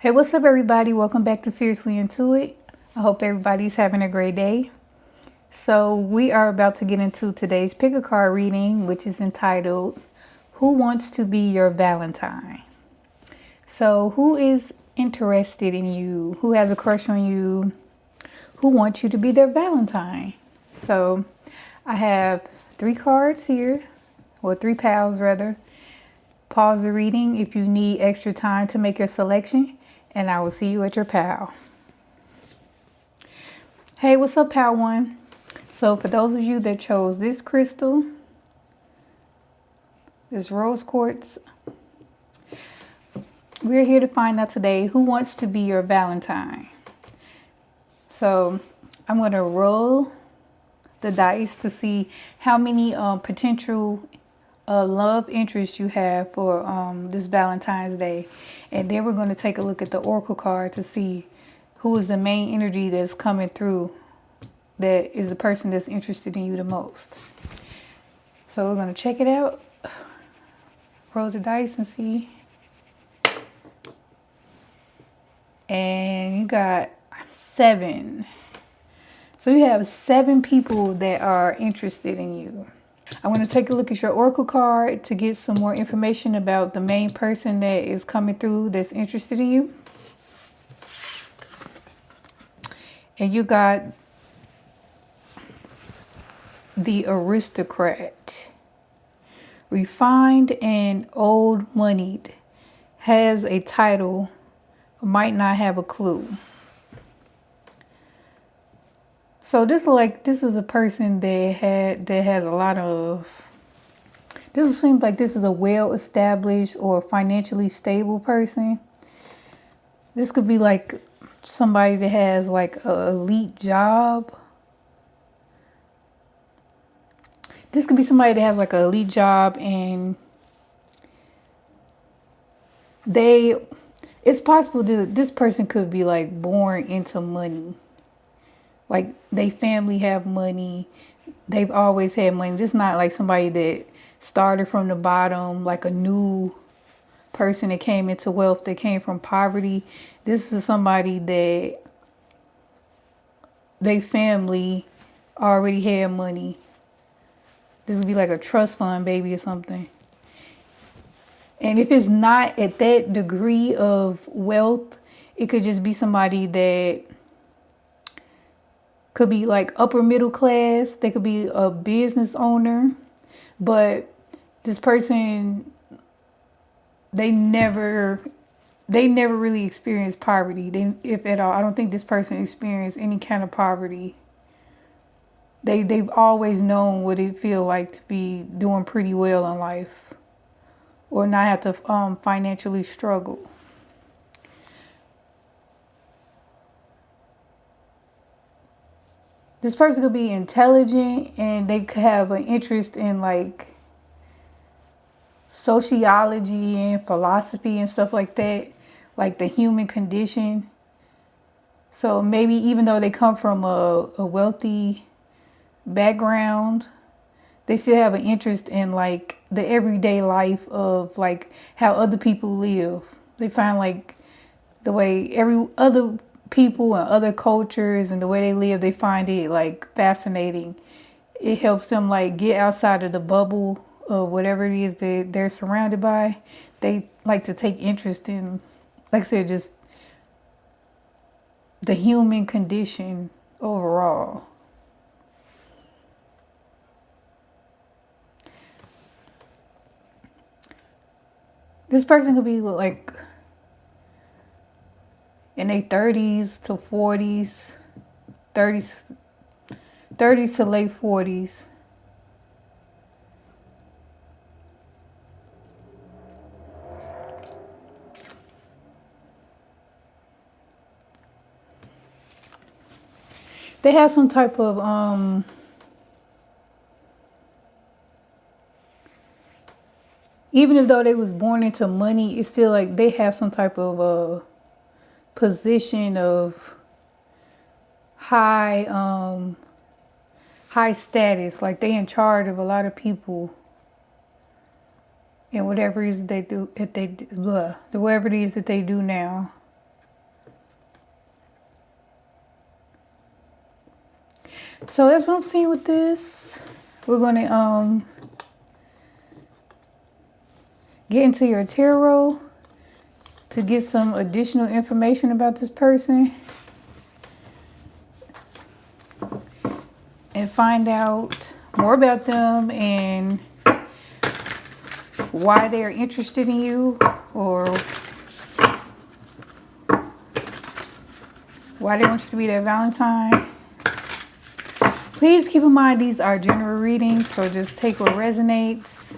Hey, what's up, everybody? Welcome back to Seriously Intuit. I hope everybody's having a great day. So, we are about to get into today's pick a card reading, which is entitled, Who Wants to Be Your Valentine? So, who is interested in you? Who has a crush on you? Who wants you to be their Valentine? So, I have 3 cards here, or 3 piles rather. Pause the reading if you need extra time to make your selection, and I will see you at your pal. Hey, what's up, pal 1? So for those of you that chose this crystal, this rose quartz, we're here to find out today who wants to be your Valentine. So I'm going to roll the dice to see how many potential love interest you have for this Valentine's Day, and then we're going to take a look at the oracle card to see who is the main energy that's coming through, that is the person that's interested in you the most. So we're going to check it out, roll the dice and see. And you got 7. So you have 7 people that are interested in you. I'm going to take a look at your oracle card to get some more information about the main person that is coming through that's interested in you. And you got the aristocrat. Refined and old-moneyed. Has a title, might not have a clue. So this is a person that has a lot of. This seems like this is a well-established or financially stable person. This could be like somebody that has like an elite job. This could be somebody that has like an elite job, and it's possible that this person could be like born into money. Like they family have money. They've always had money. This is not like somebody that started from the bottom, like a new person that came into wealth, that came from poverty. This is somebody that they family already had money. This would be like a trust fund baby or something. And if it's not at that degree of wealth, it could just be somebody that could be like upper middle class. They could be a business owner, but this person, they never really experienced poverty. If at all, I don't think this person experienced any kind of poverty. They've always known what it feels like to be doing pretty well in life, or not have to financially struggle. This person could be intelligent, and they could have an interest in like sociology and philosophy and stuff like that, like the human condition. So maybe even though they come from a wealthy background, they still have an interest in like the everyday life of like how other people live. They find like the way every other people and other cultures and the way they live, they find it like fascinating. It helps them like get outside of the bubble of whatever it is that they're surrounded by. They like to take interest in, like I said, just the human condition overall. This person could be like in their 30s to 40s, 30s to late 40s. They have some type of even if though they was born into money, it's still like they have some type of position of high status. Like they in charge of a lot of people, and whatever it is they do, whatever it is that they do now. So that's what I'm seeing with this. We're going to get into your tarot to get some additional information about this person and find out more about them and why they are interested in you, or why they want you to be their Valentine. Please keep in mind these are general readings, so just take what resonates.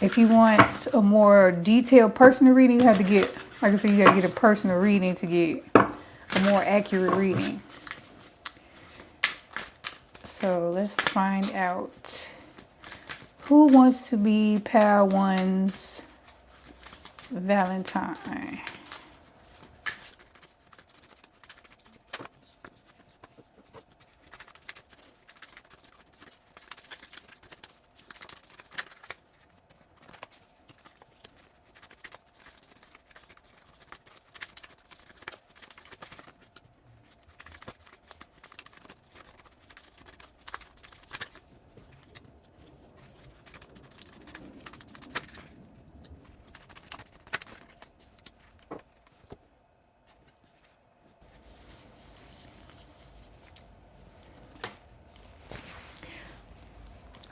If you want a more detailed personal reading, you have to get, like I said, you got to get a personal reading to get a more accurate reading. So let's find out who wants to be Pile 1's Valentine.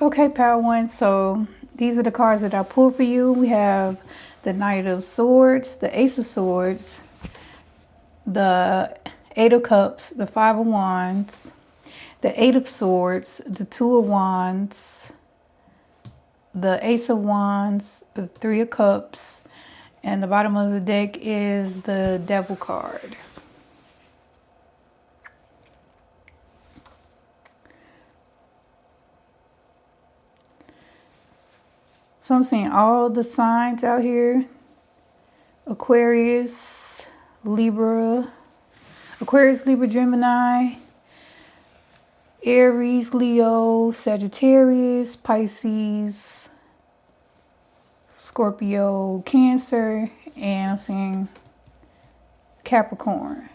Okay, Pile 1, so these are the cards that I pulled for you. We have the Knight of Swords, the Ace of Swords, the Eight of Cups, the Five of Wands, the Eight of Swords, the Two of Wands, the Ace of Wands, the Three of Cups, and the bottom of the deck is the Devil card. So I'm seeing all the signs out here. Aquarius, Libra, Gemini, Aries, Leo, Sagittarius, Pisces, Scorpio, Cancer, and I'm seeing Capricorn.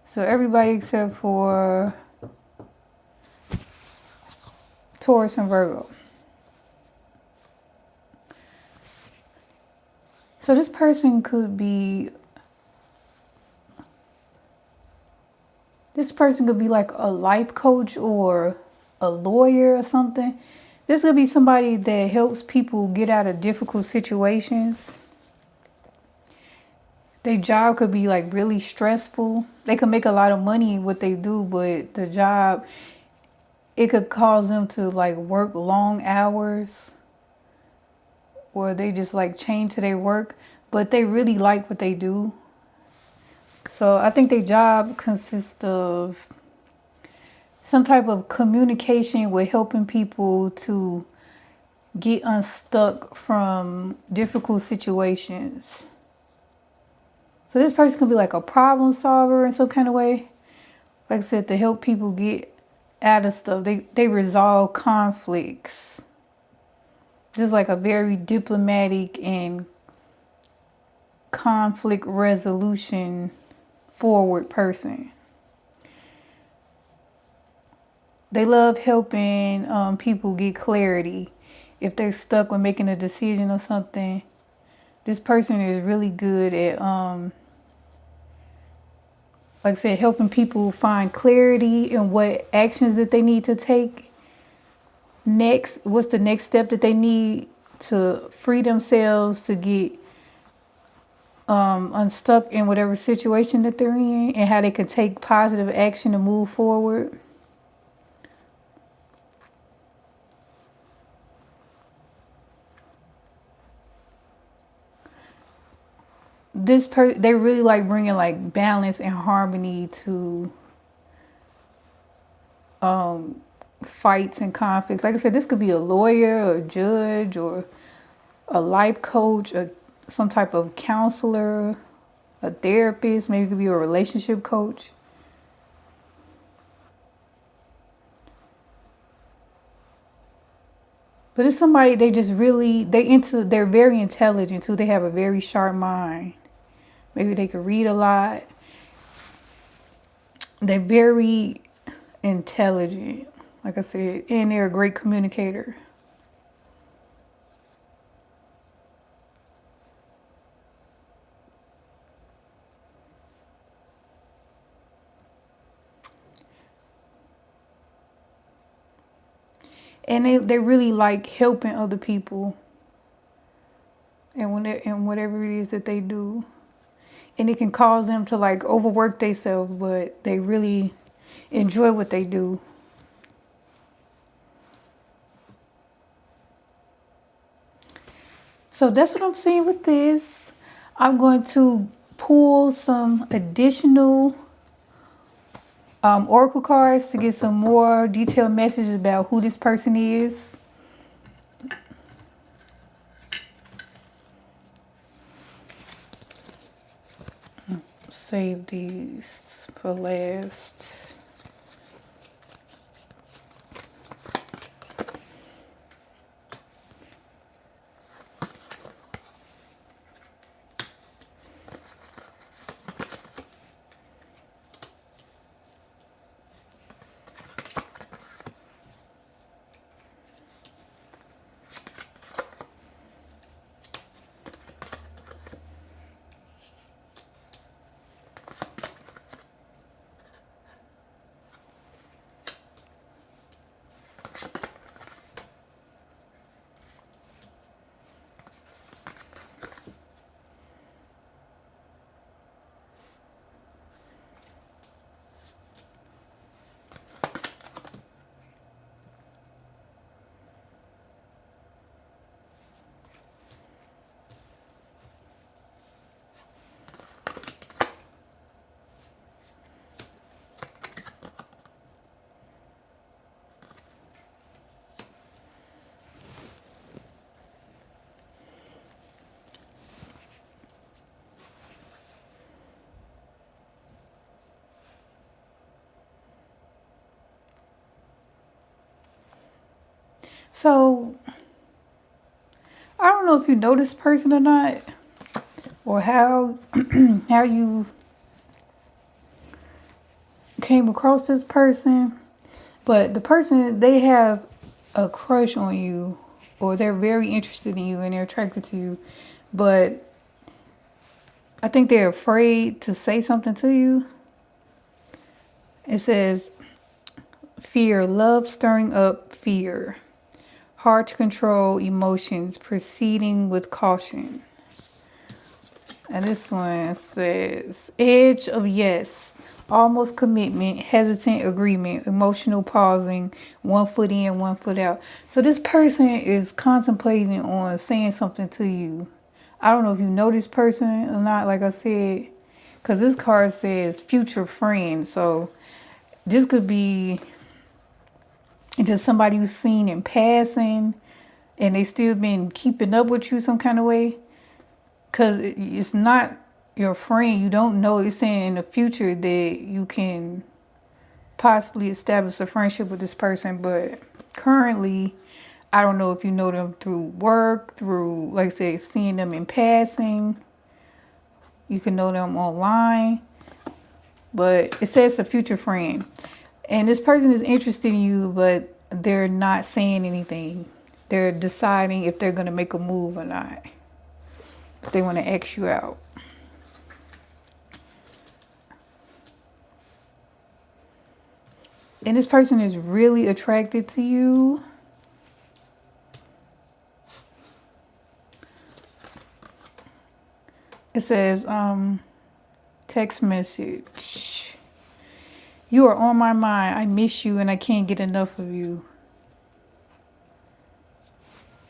So everybody except for Taurus and Virgo. So this person could be like a life coach or a lawyer or something. This could be somebody that helps people get out of difficult situations. Their job could be like really stressful. They could make a lot of money in what they do, but the job, it could cause them to like work long hours, or they just like chain to their work, but they really like what they do. So I think their job consists of some type of communication with helping people to get unstuck from difficult situations. So this person could be like a problem solver in some kind of way. Like I said, to help people get out of stuff. They resolve conflicts. Just like a very diplomatic and conflict resolution forward person. They love helping people get clarity. If they're stuck with making a decision or something, this person is really good at, like I said, helping people find clarity in what actions that they need to take next. What's the next step that they need to free themselves to get unstuck in whatever situation that they're in, and how they can take positive action to move forward. They really like bringing like balance and harmony to fights and conflicts. Like I said, this could be a lawyer or a judge or a life coach or some type of counselor, a therapist. Maybe it could be a relationship coach. But it's somebody they're very intelligent too. They have a very sharp mind. Maybe they could read a lot. They're very intelligent, like I said, and they're a great communicator. And they really like helping other people and whatever it is that they do. And it can cause them to like overwork themselves, but they really enjoy what they do. So that's what I'm seeing with this. I'm going to pull some additional oracle cards to get some more detailed messages about who this person is. Save these for last. So I don't know if you know this person or not, or how how you came across this person, but the person, they have a crush on you, or they're very interested in you and they're attracted to you, but I think they're afraid to say something to you. It says fear, love stirring up fear, hard to control emotions, proceeding with caution. And this one says edge of yes, almost commitment, hesitant agreement, emotional pausing, 1 foot in, 1 foot out. So this person is contemplating on saying something to you. I don't know if you know this person or not, like I said, because this card says future friend. So this could be just somebody you've seen in passing and they still been keeping up with you some kind of way. Because it's not your friend. You don't know. It's saying in the future that you can possibly establish a friendship with this person. But currently, I don't know if you know them through work, through, like I said, seeing them in passing. You can know them online. But it says a future friend. And this person is interested in you, but they're not saying anything. They're deciding if they're going to make a move or not. If they want to X you out. And this person is really attracted to you. It says, text message. You are on my mind. I miss you and I can't get enough of you.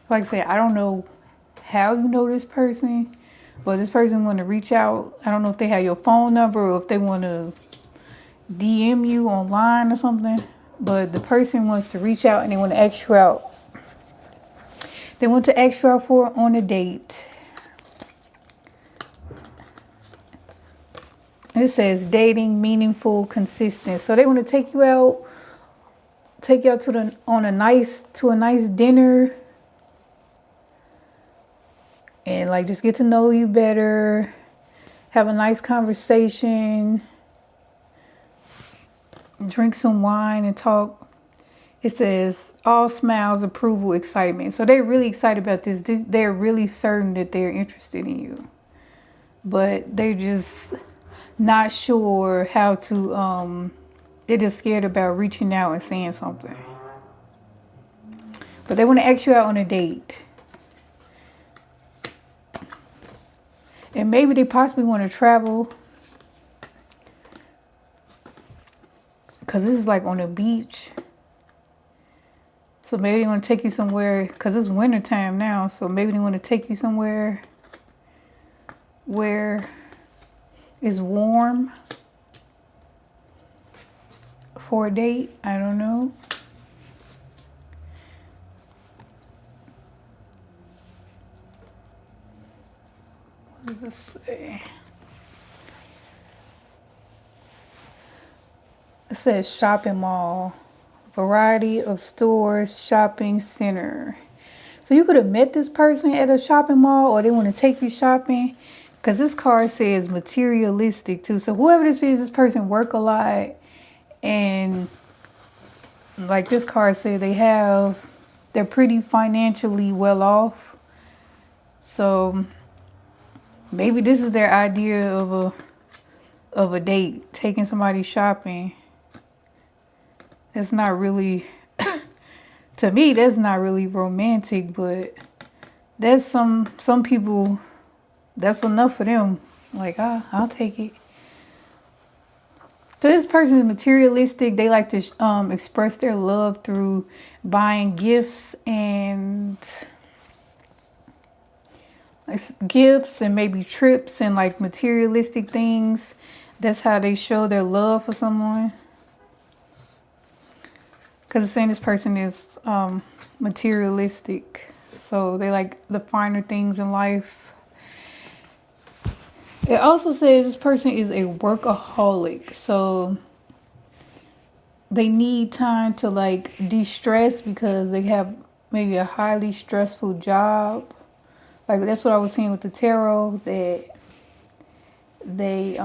Like I said, I don't know how you know this person, but this person want to reach out. I don't know if they have your phone number or if they want to DM you online or something, but the person wants to reach out and they want to ask you out. They want to ask you out on a date. It says dating, meaningful, consistent. So they want to take you out to a nice dinner. And like just get to know you better. Have a nice conversation. drink some wine and talk. It says all smiles, approval, excitement. So they're really excited about this. They're really certain that they're interested in you, but they're just not sure how to. They're just scared about reaching out and saying something. But they want to ask you out on a date. And maybe they possibly want to travel. Because this is like on the beach. So maybe they want to take you somewhere. Because it's winter time now. So maybe they want to take you somewhere where it's warm for a date. I don't know. What does this say? It says shopping mall, variety of stores, shopping center. So you could have met this person at a shopping mall, or they want to take you shopping. Because this card says materialistic too. So whoever this person work a lot. And like this card said, they're pretty financially well off. So maybe this is their idea of a date, taking somebody shopping. That's not really, to me, that's not really romantic, but that's some people, that's enough for them. Like, I'll take it. So this person is materialistic. They like to express their love through buying gifts and maybe trips and like materialistic things. That's how they show their love for someone. Because it's saying this person is materialistic. So they like the finer things in life. It also says this person is a workaholic. So they need time to like de-stress because they have maybe a highly stressful job. Like that's what I was seeing with the tarot, that they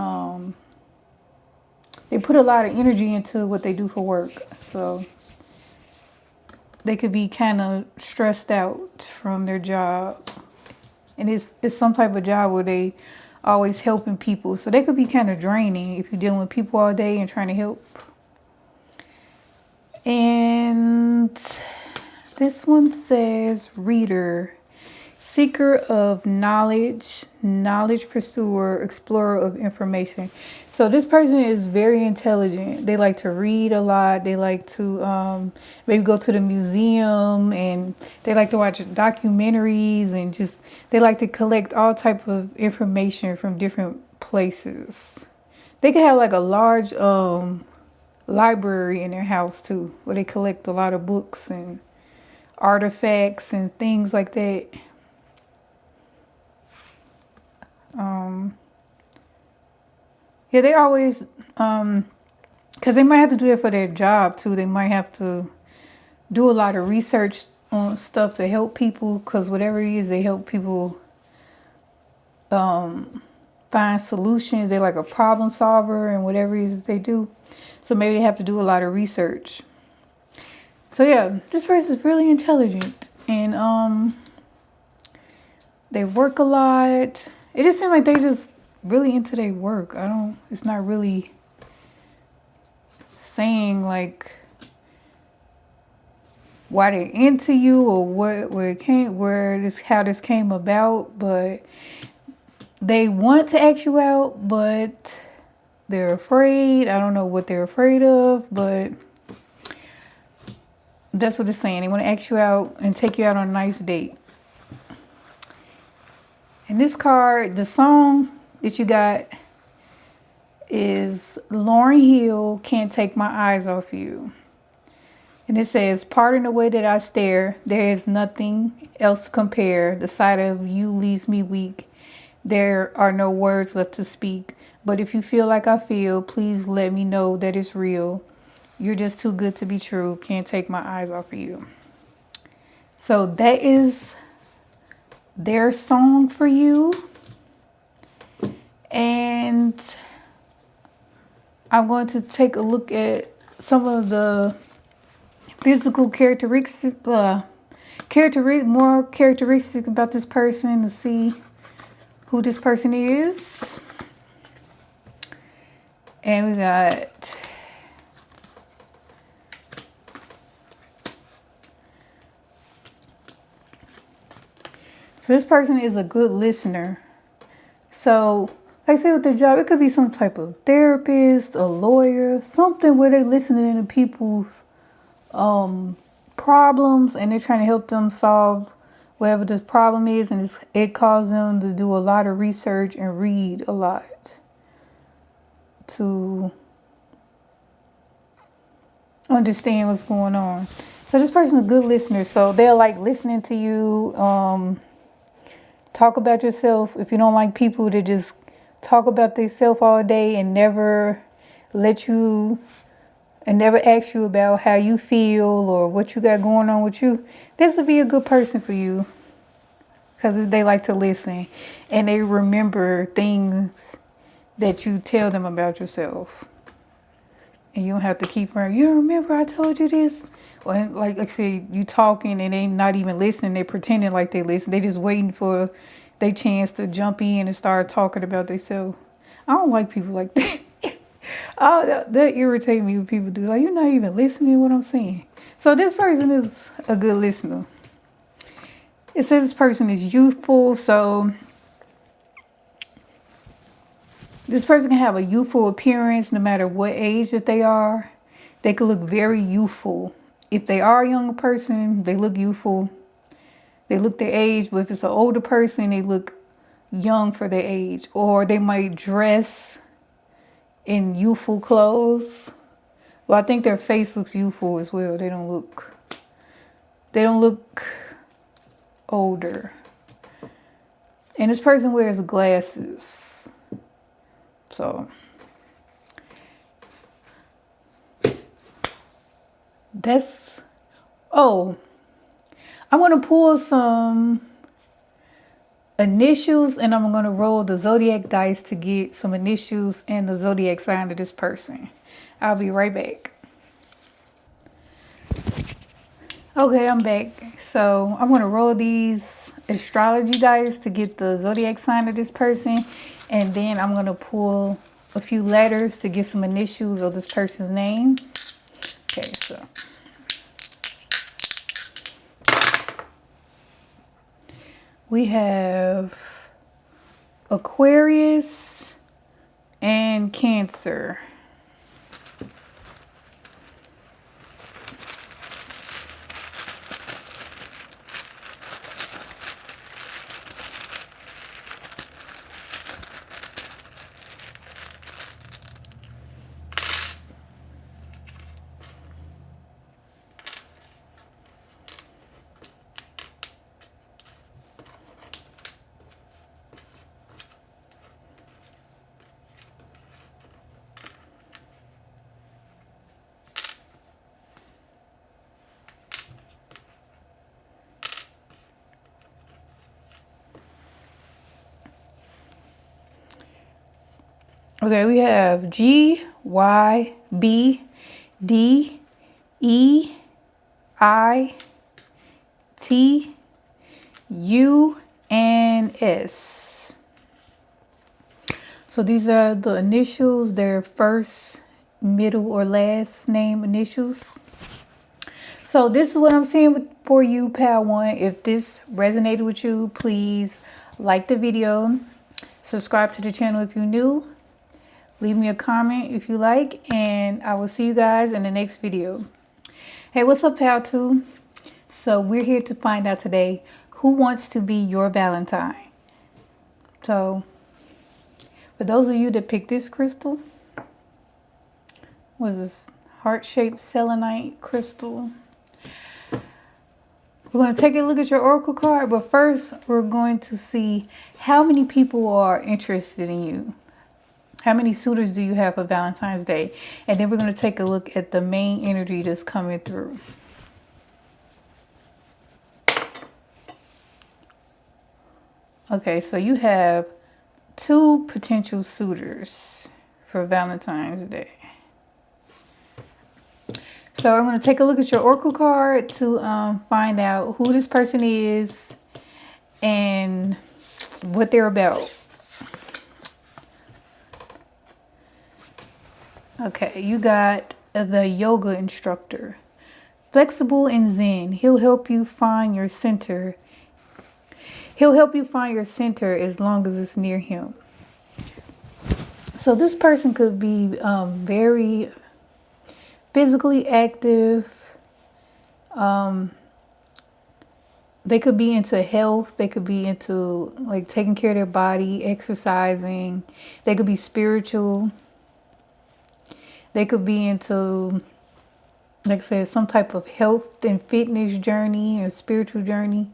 put a lot of energy into what they do for work. So they could be kind of stressed out from their job. And it's some type of job where they always helping people. So they could be kind of draining if you're dealing with people all day and trying to help. And this one says reader, seeker of knowledge, knowledge pursuer, explorer of information. So this person is very intelligent. They like to read a lot. They like to maybe go to the museum, and they like to watch documentaries, and just they like to collect all type of information from different places. They could have like a large library in their house too, where they collect a lot of books and artifacts and things like that. Yeah, they always, because they might have to do it for their job too. They might have to do a lot of research on stuff to help people, because whatever it is, they help people find solutions. They're like a problem solver and whatever it is that they do. So maybe they have to do a lot of research. So yeah, this person is really intelligent, and they work a lot. It just seems like they just really into their work. It's not really saying like why they're into you or how this came about, but they want to ask you out, but they're afraid. I don't know what they're afraid of, but that's what it's saying. They want to ask you out and take you out on a nice date. And this card, the song that you got is Lauryn Hill, Can't Take My Eyes Off You. And it says, pardon the way that I stare. There is nothing else to compare. The sight of you leaves me weak. There are no words left to speak. But if you feel like I feel, please let me know that it's real. You're just too good to be true. Can't take my eyes off of you. So that is their song for you. And I'm going to take a look at some of the physical characteristics, more characteristics about this person to see who this person is. And we got so this person is a good listener. So like I say with their job, it could be some type of therapist, a lawyer, something where they're listening to people's problems and they're trying to help them solve whatever the problem is, and it causes them to do a lot of research and read a lot to understand what's going on. So this person is a good listener, so they're like listening to you, talk about yourself. If you don't like people that just talk about themselves all day and never ask you about how you feel or what you got going on with you, this would be a good person for you, because they like to listen and they remember things that you tell them about yourself. And you don't have to keep her, you remember I told you this? Or like I said, you talking and they not even listening. They pretending like they listen. They just waiting for their chance to jump in and start talking about themselves. I don't like people like that. Oh, that irritates me when people do. Like, you're not even listening to what I'm saying. So this person is a good listener. It says this person is youthful. So this person can have a youthful appearance no matter what age that they are. They could look very youthful. If they are a younger person, they look youthful. They look their age. But if it's an older person, they look young for their age. Or they might dress in youthful clothes. Well, I think their face looks youthful as well. They don't look older. And this person wears glasses. So that's, I'm going to pull some initials and I'm going to roll the zodiac dice to get some initials and the zodiac sign of this person. I'll be right back. Okay, I'm back. So I'm going to roll these astrology dice to get the zodiac sign of this person. And then I'm going to pull a few letters to get some initials of this person's name. Okay, so we have Aquarius and Cancer. Okay, we have G, Y, B, D, E, I, T, U, and S. So these are the initials, their first, middle, or last name initials. So this is what I'm seeing for you, Pal 1. If this resonated with you, please like the video. Subscribe to the channel if you're new. Leave me a comment if you like. And I will see you guys in the next video. Hey, what's up, Pal 2? So we're here to find out today who wants to be your Valentine. So for those of you that picked this crystal, what is this? Heart-shaped selenite crystal. We're going to take a look at your oracle card, but first we're going to see how many people are interested in you. How many suitors do you have for Valentine's Day? And then we're going to take a look at the main energy that's coming through. Okay, so you have 2 potential suitors for Valentine's Day. So I'm going to take a look at your oracle card to find out who this person is and what they're about. Okay, you got the yoga instructor. Flexible and zen. He'll help you find your center. He'll help you find your center as long as it's near him. So this person could be very physically active. They could be into health. They could be into like taking care of their body, exercising. They could be spiritual. They could be into, like I said, some type of health and fitness journey or spiritual journey.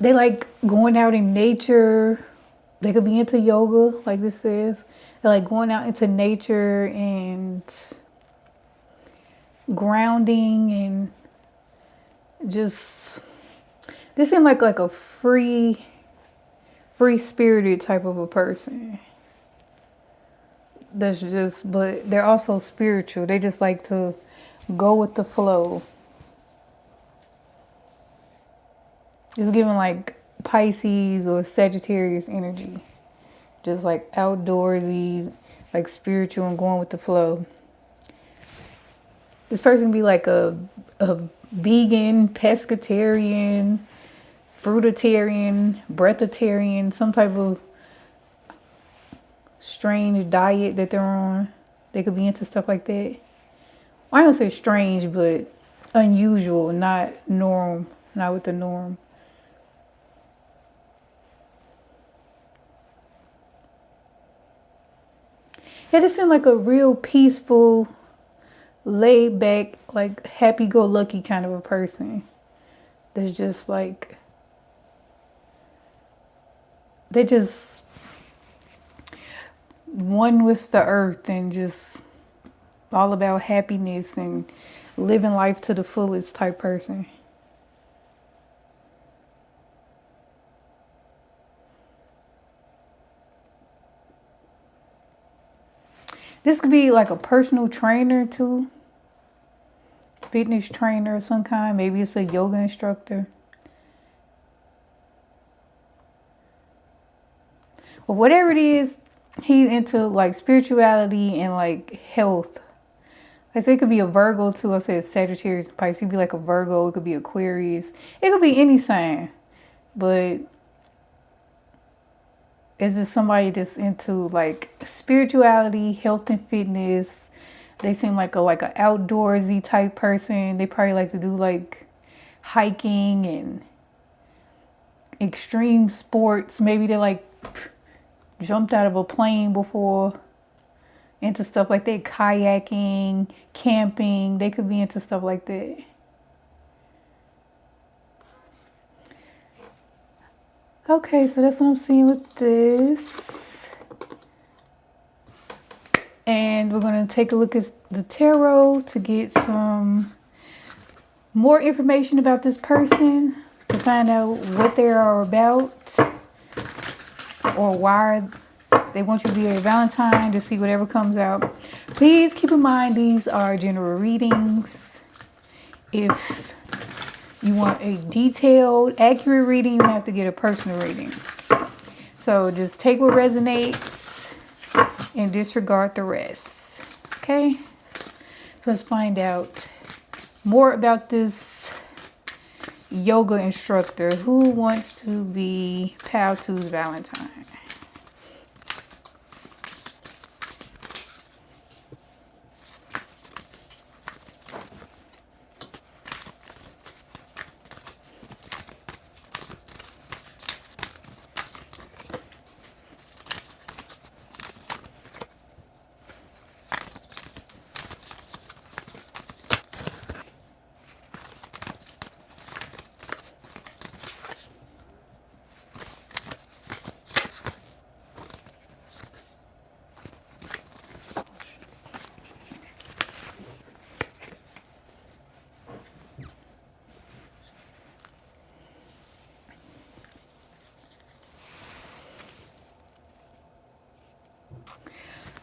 They like going out in nature. They could be into yoga, like this says. They're like going out into nature and grounding and just, this seems like a free spirited type of a person. That's just, but they're also spiritual. They just like to go with the flow. It's giving like Pisces or Sagittarius energy. Just like outdoorsy, like spiritual and going with the flow. This person be like a vegan, pescatarian, fruitarian, breatharian, some type of strange diet that they're on. They could be into stuff like that. Well, I don't say strange, but unusual, not norm, not with the norm. It just seemed like a real peaceful, laid back, like happy-go-lucky kind of a person. That's just like, they just one with the earth and just all about happiness and living life to the fullest type person. This could be like a personal trainer too. Fitness trainer of some kind. Maybe it's a yoga instructor. But whatever it is, he's into like spirituality and like health. I say it could be a Virgo too. I said Sagittarius and Pisces. It could be like a Virgo. It could be Aquarius. It could be any sign. But is this somebody that's into like spirituality, health and fitness? They seem like an outdoorsy type person. They probably like to do like hiking and extreme sports. Maybe they like jumped out of a plane before, into stuff like that. Kayaking, camping. They could be into stuff like that. Okay, so that's what I'm seeing with this. And we're going to take a look at the tarot to get some more information about this person, to find out what they are about or why they want you to be a Valentine, to see whatever comes out. Please keep in mind these are general readings. If you want a detailed, accurate reading, you have to get a personal reading. So just take what resonates and disregard the rest. Okay? So let's find out more about this yoga instructor who wants to be Powtoo's Valentine.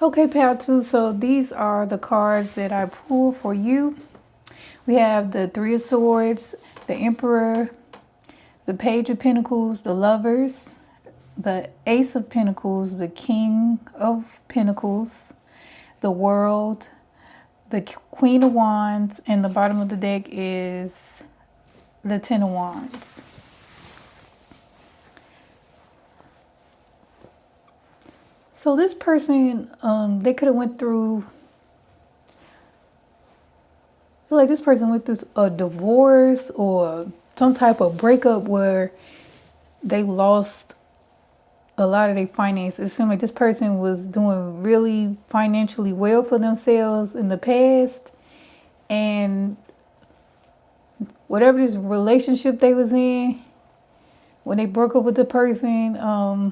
Okay, pal two. So these are the cards that I pulled for you. We have the Three of Swords, the Emperor, the Page of Pentacles, the Lovers, the Ace of Pentacles, the King of Pentacles, the World, the Queen of Wands, and the bottom of the deck is the Ten of Wands. So this person, they could have went through, I feel like this person went through a divorce or some type of breakup where they lost a lot of their finances. It seemed like this person was doing really financially well for themselves in the past, and whatever this relationship they was in, when they broke up with the person,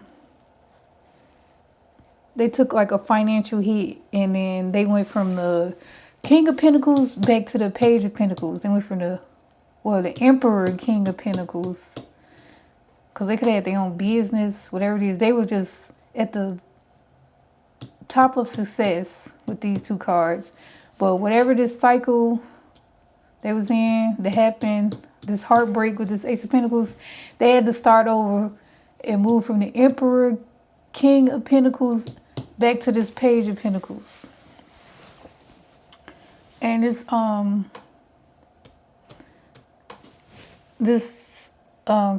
they took like a financial hit, and then they went from the King of Pentacles back to the Page of Pentacles. They went from the Emperor, King of Pentacles, because they could have had their own business, whatever it is. They were just at the top of success with these two cards. But whatever this cycle they was in that happened, this heartbreak with this Ace of Pentacles, they had to start over and move from the Emperor, King of Pentacles, back to this Page of Pentacles. And this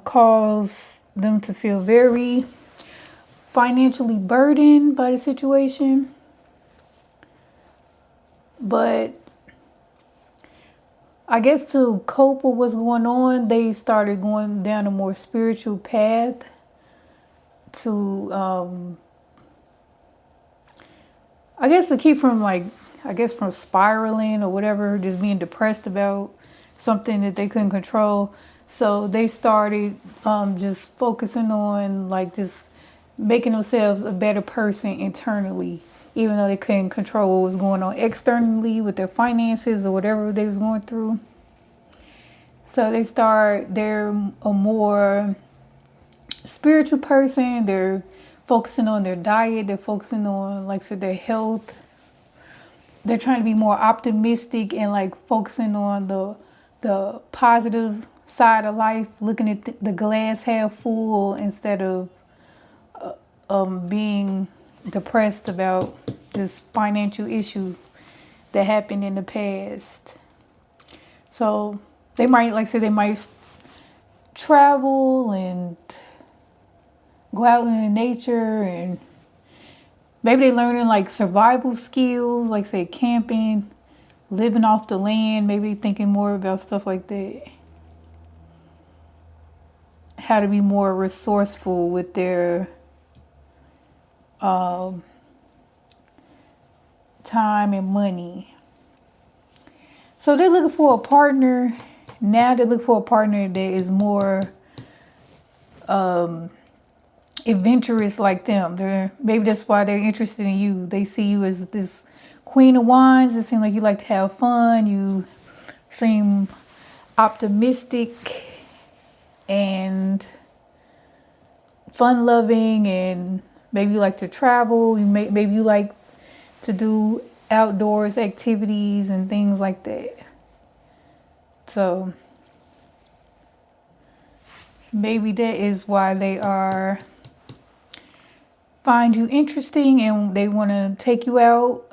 caused them to feel very financially burdened by the situation. But I guess to cope with what's going on, they started going down a more spiritual path to, I guess to keep from from spiraling or whatever, just being depressed about something that they couldn't control. So they started just focusing on just making themselves a better person internally, even though they couldn't control what was going on externally with their finances or whatever they was going through. So they're a more spiritual person. They're focusing on their diet. They're focusing on, like I said, their health. They're trying to be more optimistic and focusing on the positive side of life, looking at the glass half full instead of being depressed about this financial issue that happened in the past. So they might, they might travel and go out into nature, and maybe they learning survival skills, say camping, living off the land. Maybe thinking more about stuff like that. How to be more resourceful with their time and money. So they're looking for a partner. Now they're looking for a partner that is more adventurous like them. Maybe that's why they're interested in you. They see you as this Queen of Wands. It seems like you like to have fun. You seem optimistic and fun-loving, and maybe you like to travel. Maybe you like to do outdoors activities and things like that. So maybe that is why they find you interesting and they want to take you out,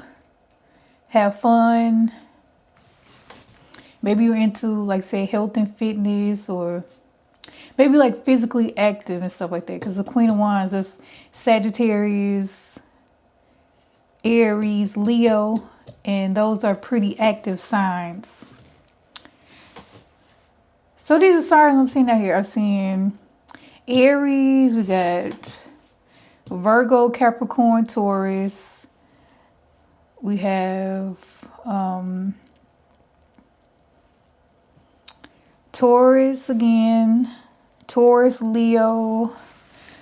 have fun. Maybe you're into say health and fitness, or maybe physically active and stuff like that. Because the Queen of Wands, that's Sagittarius, Aries, Leo, and those are pretty active signs. So these are signs I'm seeing out here. I'm seeing Aries, we got Virgo, Capricorn, Taurus. We have Taurus again, Taurus, Leo,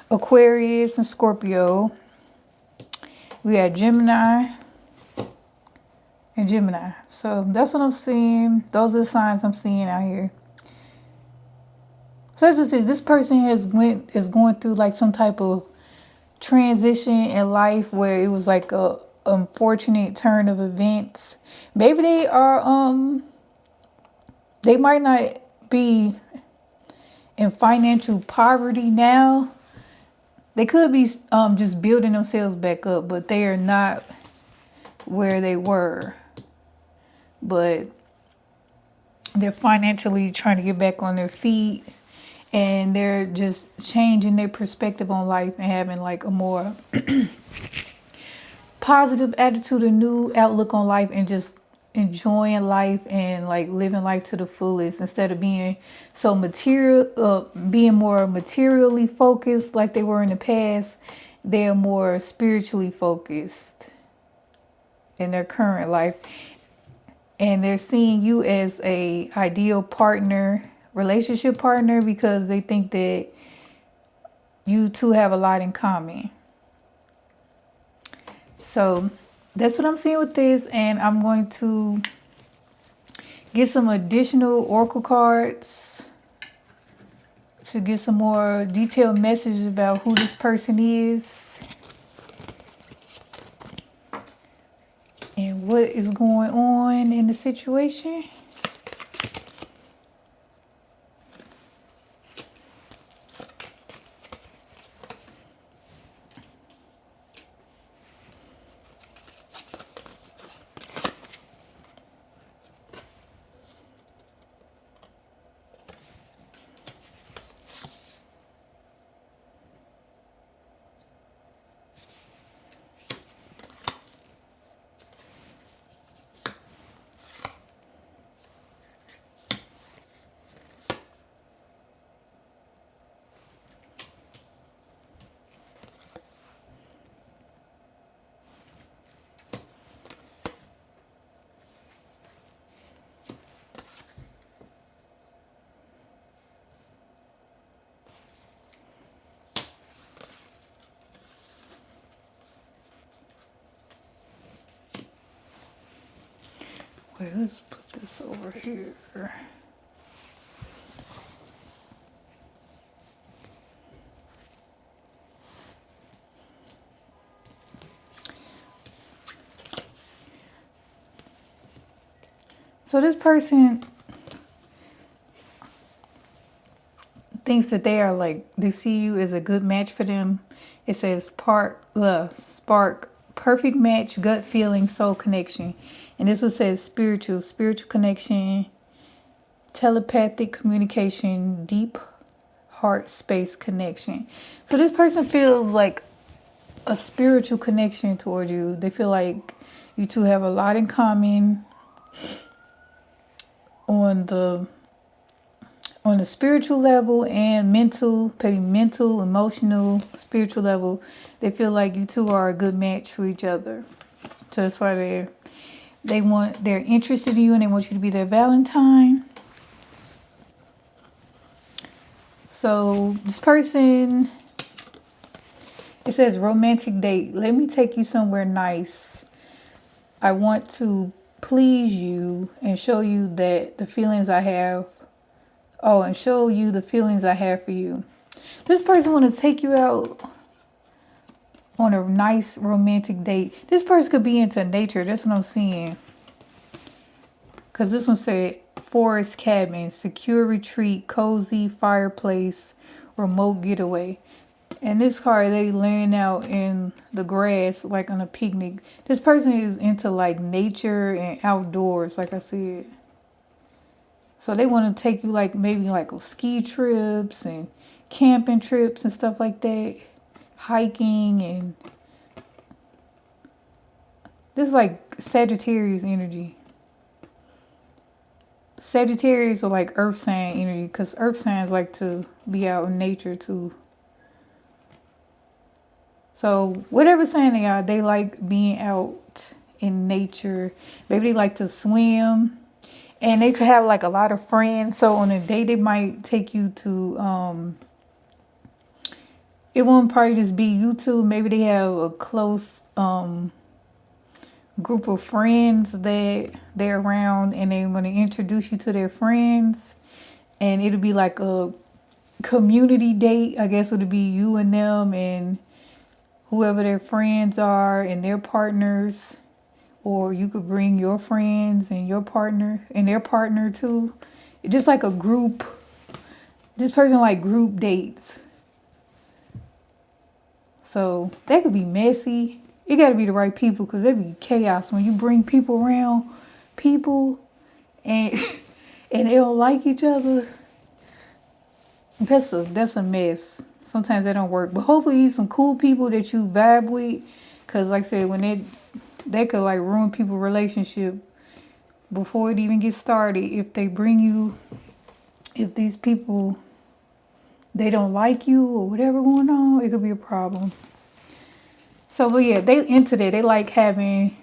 Aquarius, and Scorpio. We got Gemini and Gemini. So that's what I'm seeing. Those are the signs I'm seeing out here. So this person is going through some type of transition in life where it was a unfortunate turn of events. Maybe they are they might not be in financial poverty now. They could be just building themselves back up, but they are not where they were. But they're financially trying to get back on their feet, and they're just changing their perspective on life and having like a more positive attitude, a new outlook on life, and just enjoying life and like living life to the fullest instead of being so material, being more materially focused like they were in the past. They're more spiritually focused in their current life, and they're seeing you as a ideal partner, relationship partner, because they think that you two have a lot in common. So that's what I'm seeing with this, and I'm going to get some additional oracle cards to get some more detailed messages about who this person is and what is going on in the situation. Wait, let's put this over here. So this person thinks that they are like, they see you as a good match for them. It says spark, perfect match, gut feeling, soul connection. And this one says spiritual connection, telepathic communication, deep heart space connection. So this person feels like a spiritual connection toward you. They feel like you two have a lot in common on the spiritual level and mental, maybe mental, emotional, spiritual level. They feel like you two are a good match for each other. So that's why they're interested in you and they want you to be their Valentine. So this person, it says romantic date. Let me take you somewhere nice. I want to please you and show you that the feelings I have. Oh, and show you the feelings I have for you. This person want to take you out on a nice romantic date. This person could be into nature. That's what I'm seeing. Because this one said forest cabin, secure retreat, cozy fireplace, remote getaway. And this card, they laying out in the grass like on a picnic. This person is into like nature and outdoors, like I said. So they want to take you like maybe like on ski trips and camping trips and stuff like that. Hiking, and this is like Sagittarius energy. Sagittarius are like earth sign energy because earth signs like to be out in nature too. So whatever sign they are, they like being out in nature. Maybe they like to swim. And they could have like a lot of friends. So on a day they might take you to, it won't probably just be you two. Maybe they have a close group of friends that they're around, and they want to introduce you to their friends. And it'll be like a community date. I guess it'll be you and them and whoever their friends are and their partners, or you could bring your friends and your partner and their partner too. Just like a group. This person like group dates. So that could be messy. It got to be the right people, because there'd be chaos when you bring people around people and and they don't like each other. That's a mess. Sometimes that don't work. But hopefully some cool people that you vibe with, because like I said, when they could like ruin people's relationship before it even gets started. If they bring you, if these people, they don't like you or whatever going on, it could be a problem. So, but yeah, they into that. They like having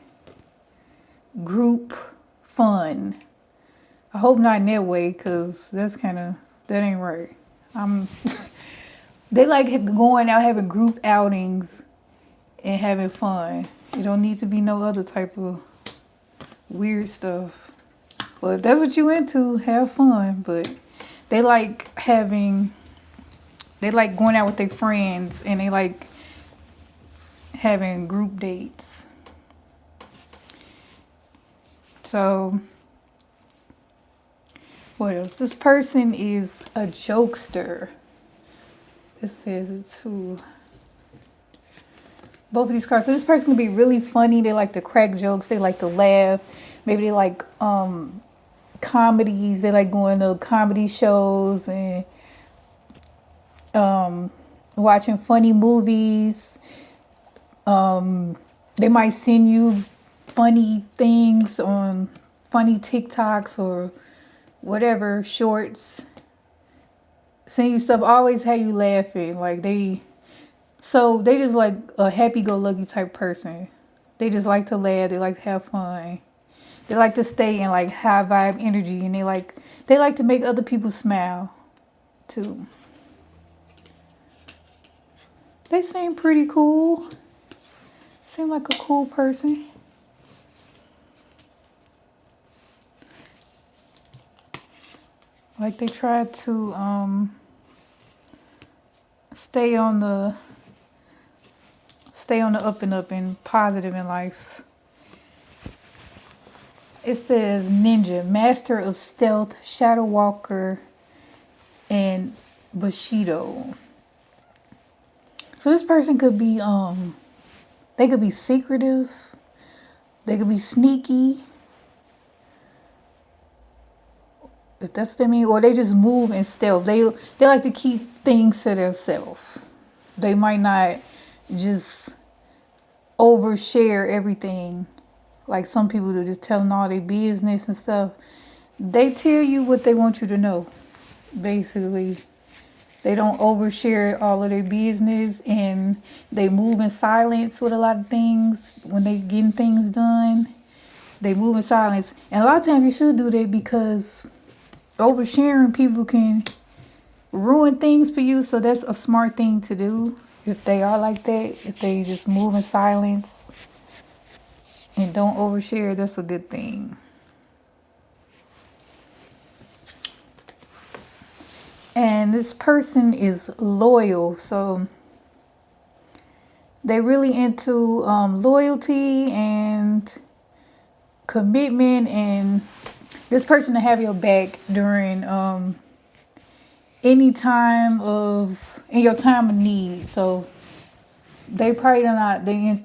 group fun. I hope not in that way, because that ain't right. They like going out, having group outings and having fun. It don't need to be no other type of weird stuff. Well, if that's what you into, have fun. But they like going out with their friends, and they like having group dates. So, what else? This person is a jokester. It says it too. Both of these cards. So this person can be really funny. They like to crack jokes. They like to laugh. Maybe they like comedies. They like going to comedy shows and watching funny movies. They might send you funny things on funny TikToks or whatever, shorts. Send you stuff, always have you laughing. Like they just like a happy-go-lucky type person. They just like to laugh. They like to have fun. They like to stay in like high vibe energy, and they like to make other people smile too. They seem pretty cool. Seem like a cool person. Like they try to stay on the up and up and positive in life. It says ninja, master of stealth, shadow walker, and bushido. So this person could be they could be secretive, they could be sneaky, if that's what they mean, or they just move in stealth. They like to keep things to themselves. They might not just overshare everything like some people do, just telling all their business and stuff. They tell you what they want you to know, basically. They don't overshare all of their business, and they move in silence with a lot of things. When they getting things done, they move in silence. And a lot of times you should do that, because oversharing people can ruin things for you. So that's a smart thing to do if they are like that. If they just move in silence and don't overshare, that's a good thing. And this person is loyal. So they really into loyalty and commitment, and this person to have your back during any time in your time of need. So they probably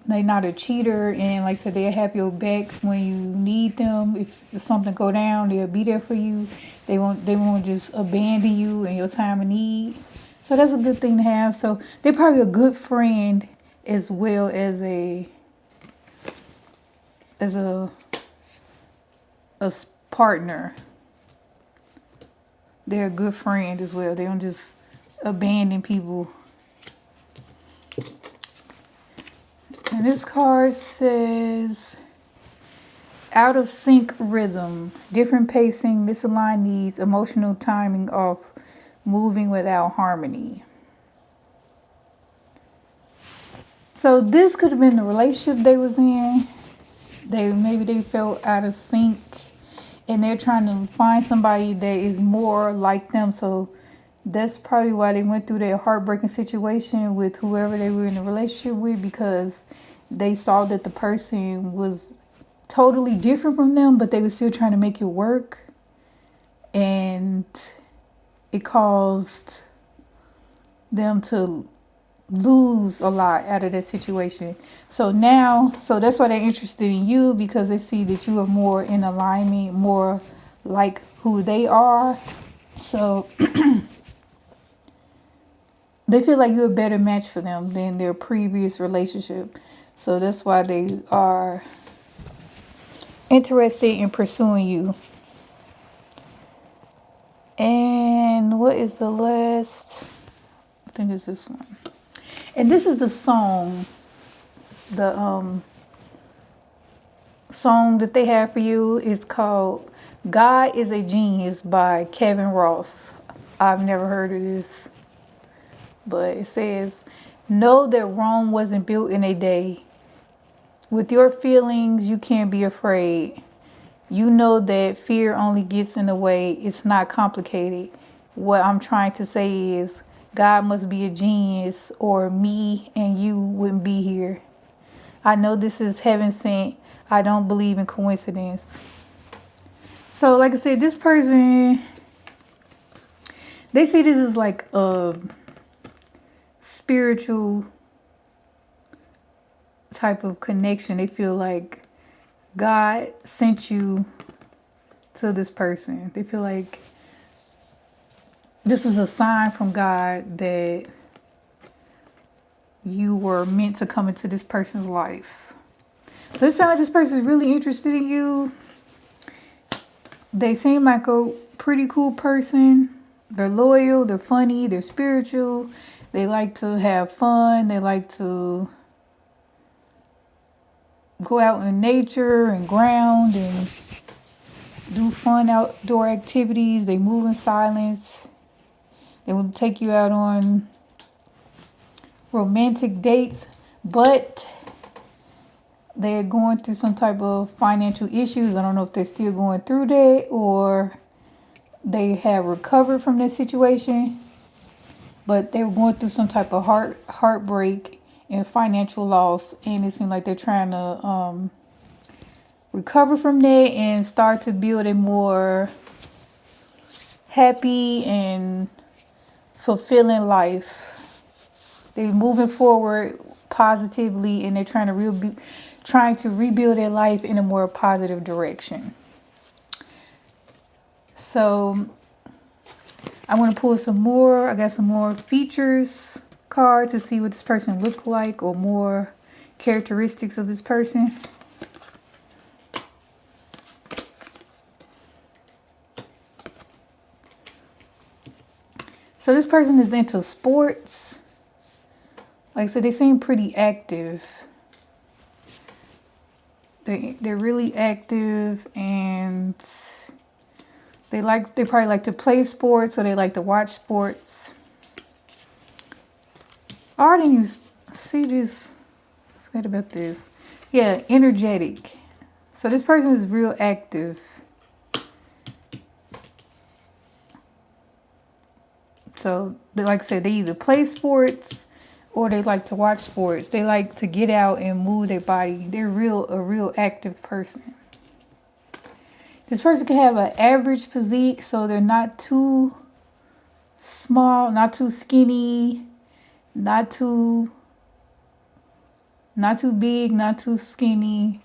they not a cheater, and like I said, they'll have your back when you need them. If something go down, they'll be there for you. They won't just abandon you in your time of need. So that's a good thing to have. So they're probably a good friend as well as a partner. They're a good friend as well. They don't just abandon people. And this card says, out of sync rhythm, different pacing, misaligned needs, emotional timing off, moving without harmony. So this could have been the relationship they was in. Maybe they felt out of sync, and they're trying to find somebody that is more like them. So That's probably why they went through that heartbreaking situation with whoever they were in a relationship with, because they saw that the person was totally different from them, but they were still trying to make it work. And it caused them to lose a lot out of that situation. So that's why they're interested in you, because they see that you are more in alignment, more like who they are. So they feel like you're a better match for them than their previous relationship. So that's why they are interested in pursuing you. And what is the last? I think it's this one. And this is the song. The song that they have for you is called God is a Genius by Kevin Ross. I've never heard of this. But it says, know that Rome wasn't built in a day. With your feelings, you can't be afraid. You know that fear only gets in the way. It's not complicated. What I'm trying to say is, God must be a genius, or me and you wouldn't be here. I know this is heaven sent. I don't believe in coincidence. So like I said, this person, they see this as like a spiritual type of connection. They feel like God sent you to this person. They feel like this is a sign from God that you were meant to come into this person's life. This sounds like this person is really interested in you. They seem like a pretty cool person. They're loyal, they're funny, they're spiritual. They like to have fun. They like to go out in nature and ground and do fun outdoor activities. They move in silence. They will take you out on romantic dates, but they're going through some type of financial issues. I don't know if they're still going through that or they have recovered from that situation, but they were going through some type of heartbreak and financial loss, and it seems like they're trying to recover from that and start to build a more happy and fulfilling life. They're moving forward positively, and they're trying to rebuild their life in a more positive direction. So I'm going to pull some more. I got some more features card to see what this person look like, or more characteristics of this person. So this person is into sports. Like I said, they seem pretty active. They're really active, and they probably like to play sports, or they like to watch sports. Oh, I didn't even see this. I forgot about this. Yeah, energetic. So this person is real active. So, like I said, they either play sports or they like to watch sports. They like to get out and move their body. They're a real active person. This person can have an average physique, so they're not too small, not too skinny, not too big, not too skinny.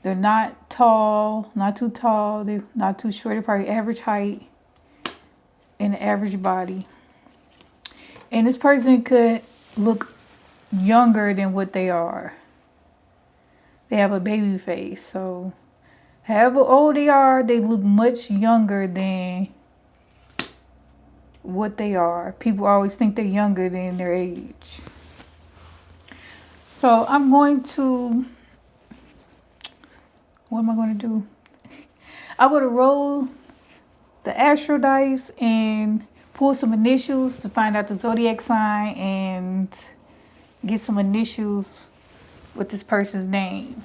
They're not tall, not too tall. They're not too short. They're probably average height and average body. And this person could look younger than what they are. They have a baby face. So however old they are, they look much younger than what they are. People always think they're younger than their age. So I'm going to, what am I going to do? I'm going to roll the astro dice and pull some initials to find out the zodiac sign and get some initials with this person's name.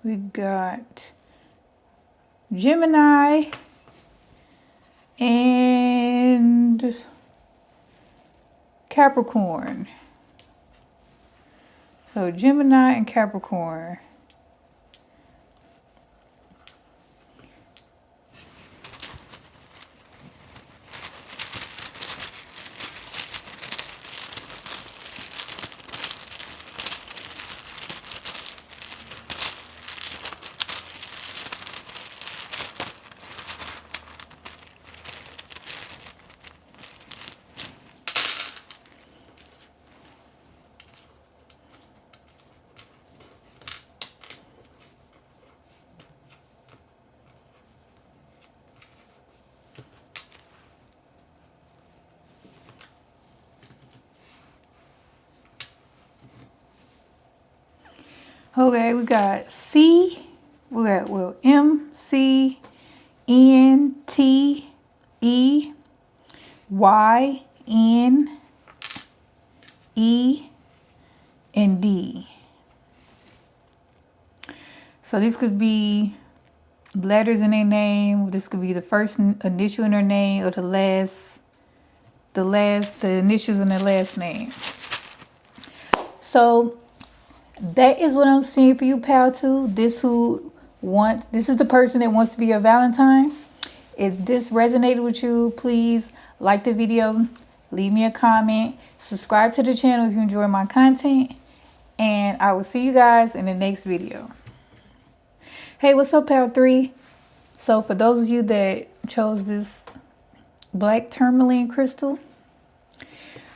We got Gemini and Capricorn. So Gemini and Capricorn. Okay, we got M, C, N, T, E, Y, N, E, and D. So this could be letters in their name. This could be the first initial in their name or the initials in their last name. So that is what I'm seeing for you, pal, too. This is the person that wants to be your Valentine. If this resonated with you, please like the video, leave me a comment, subscribe to the channel if you enjoy my content, and I will see you guys in the next video. Hey, what's up, pal 3? So for those of you that chose this black tourmaline crystal,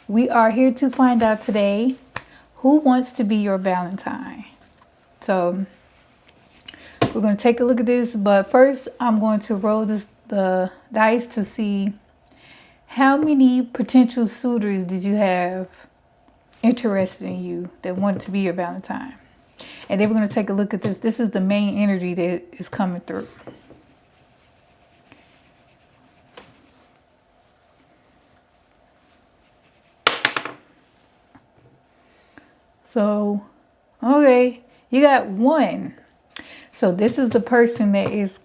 we are here to find out today who wants to be your Valentine. So we're going to take a look at this, but first I'm going to roll the dice to see how many potential suitors did you have interested in you that want to be your Valentine. And then we're going to take a look at this. This is the main energy that is coming through. So, okay, you got 1. So this is the person that is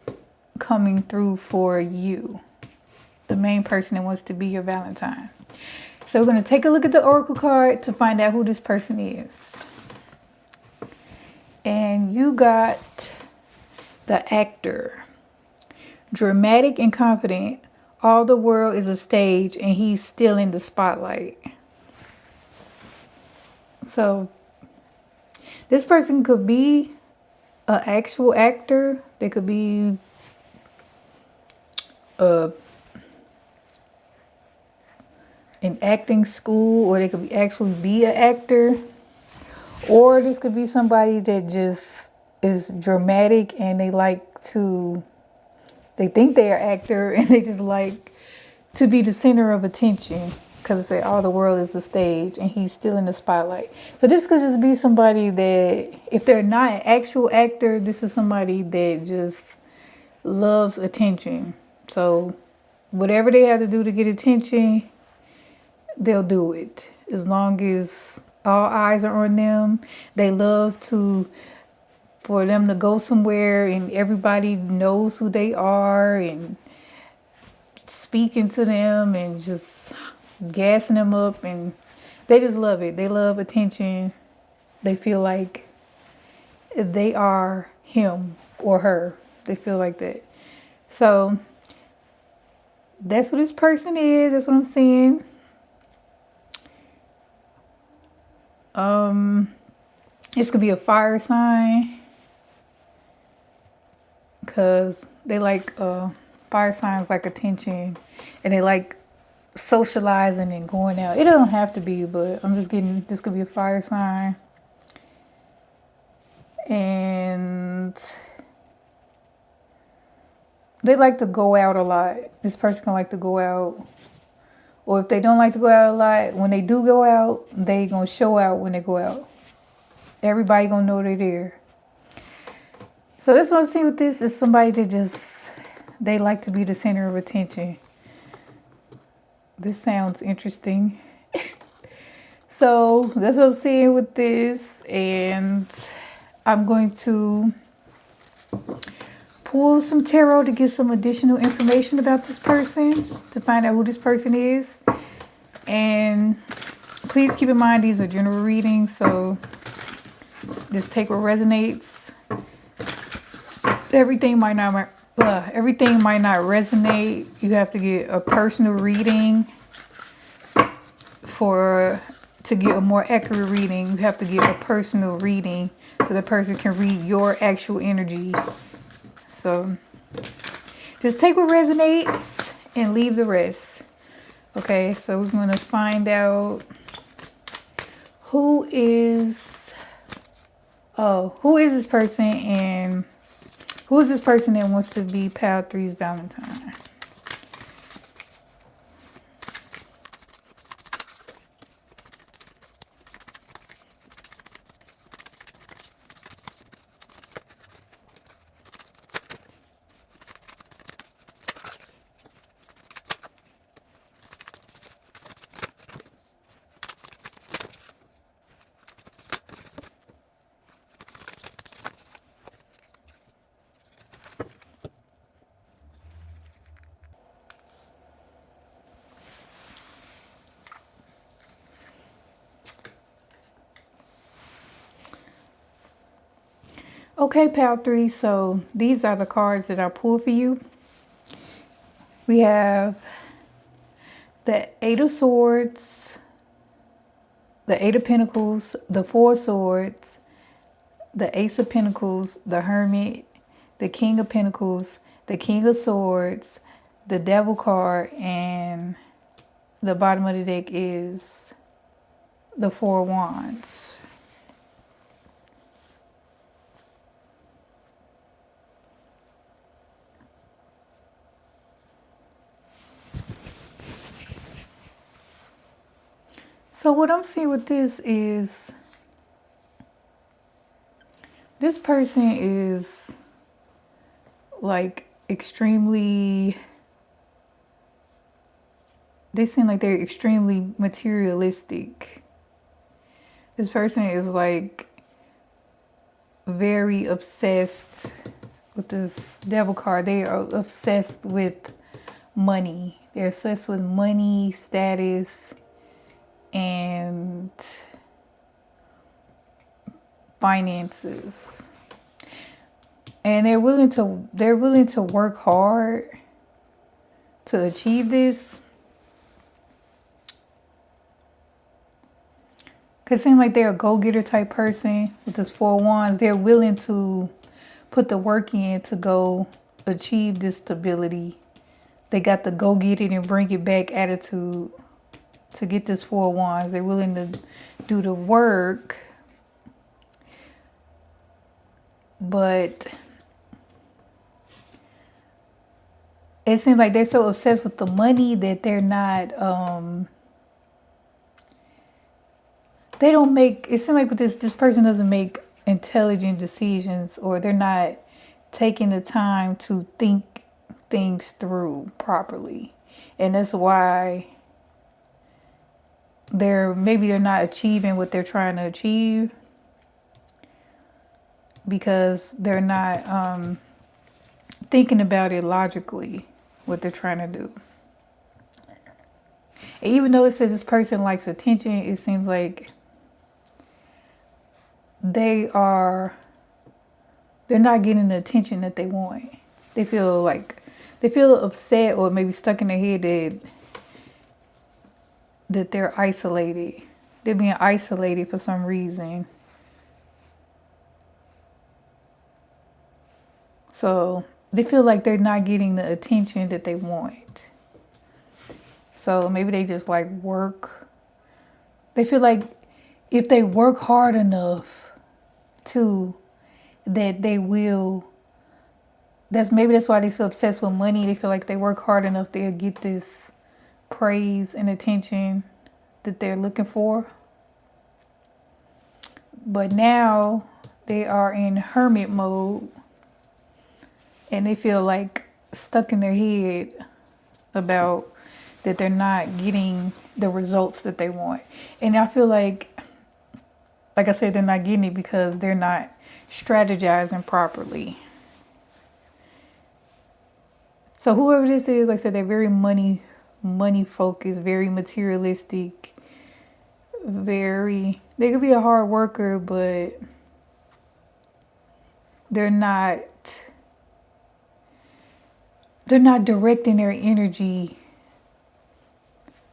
coming through for you. The main person that wants to be your Valentine. So we're going to take a look at the Oracle card to find out who this person is. And you got the Actor. Dramatic and confident. All the world is a stage and he's still in the spotlight. So this person could be an actual actor. They could be in acting school, or they could actually be an actor. Or this could be somebody that just is dramatic and they think they're an actor and they just like to be the center of attention. Because it said all the world is a stage and he's still in the spotlight. So this could just be somebody that, if they're not an actual actor, this is somebody that just loves attention. So whatever they have to do to get attention, they'll do it. As long as all eyes are on them. They love for them to go somewhere and everybody knows who they are and speaking to them and just gassing them up, and they just love it. They love attention. They feel like they are him or her. They feel like that. So that's what this person is. That's what I'm seeing. This could be a fire sign, because they like fire signs like attention, and they like socializing and going out. It don't have to be, but I'm just getting, this could be a fire sign. And they like to go out a lot. This person can like to go out. Or if they don't like to go out a lot, when they do go out, they gonna show out when they go out. Everybody gonna know they're there. So this one I'm seeing with this is somebody that just, they like to be the center of attention. This sounds interesting. So that's what I'm seeing with this. And I'm going to pull some tarot to get some additional information about this person, to find out who this person is. And please keep in mind these are general readings, so just take what resonates. Everything might not resonate. You have to get a personal reading. To get a more accurate reading, you have to get a personal reading so the person can read your actual energy. So just take what resonates and leave the rest. Okay, so we're going to find out who is this person, and who is this person that wants to be Pile 3's Valentine? Okay, Pile 3, so these are the cards that I pulled for you. We have the Eight of Swords, the Eight of Pentacles, the Four of Swords, the Ace of Pentacles, the Hermit, the King of Pentacles, the King of Swords, the Devil card, and the bottom of the deck is the Four of Wands. So what I'm seeing with this is this person is like extremely, they seem like they're extremely materialistic. This person is like very obsessed with this Devil card. They are obsessed with money. They're obsessed with money, status, and finances. And they're willing to work hard to achieve this. Cause it seems like they're a go-getter type person with this Four of Wands. They're willing to put the work in to go achieve this stability. They got the go get it and bring it back attitude to get this Four of Wands. They're willing to do the work, but it seems like they're so obsessed with the money that they're not, they don't make, it seems like with this person doesn't make intelligent decisions, or they're not taking the time to think things through properly. And that's why maybe they're not achieving what they're trying to achieve, because they're not thinking about it logically, what they're trying to do. And even though it says this person likes attention, it seems like they're not getting the attention that they want. They feel upset, or maybe stuck in their head that they're isolated. They're being isolated for some reason. So they feel like they're not getting the attention that they want. So maybe they just like work. They feel like if they work hard enough that they will, that's why they're so obsessed with money. They feel like they work hard enough, they'll get this praise and attention that they're looking for. But now they are in hermit mode, and they feel like stuck in their head about that they're not getting the results that they want. And I feel like I said, they're not getting it because they're not strategizing properly. So whoever this is, like I said, they're very money focused, very materialistic, they could be a hard worker, but they're not directing their energy.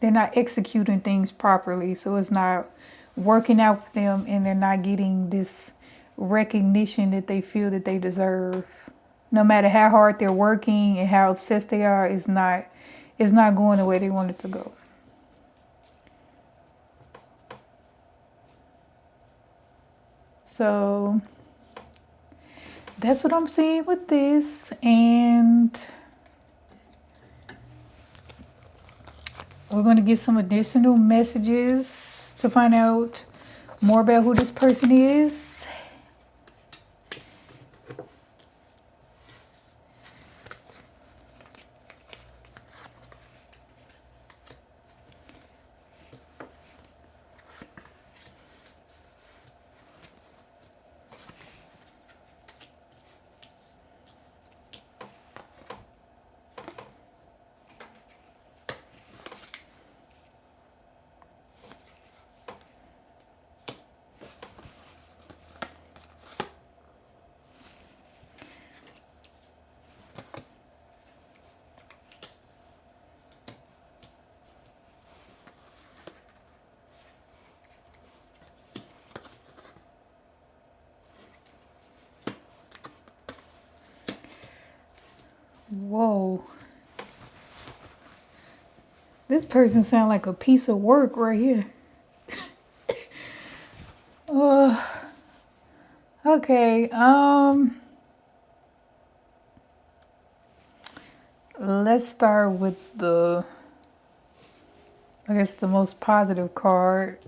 They're not executing things properly. So it's not working out for them, and they're not getting this recognition that they feel that they deserve. No matter how hard they're working and how obsessed they are, it's not going the way they want it to go. So that's what I'm seeing with this. And we're going to get some additional messages to find out more about who this person is. Whoa. This person sounds like a piece of work right here. Okay. Let's start with the most positive card.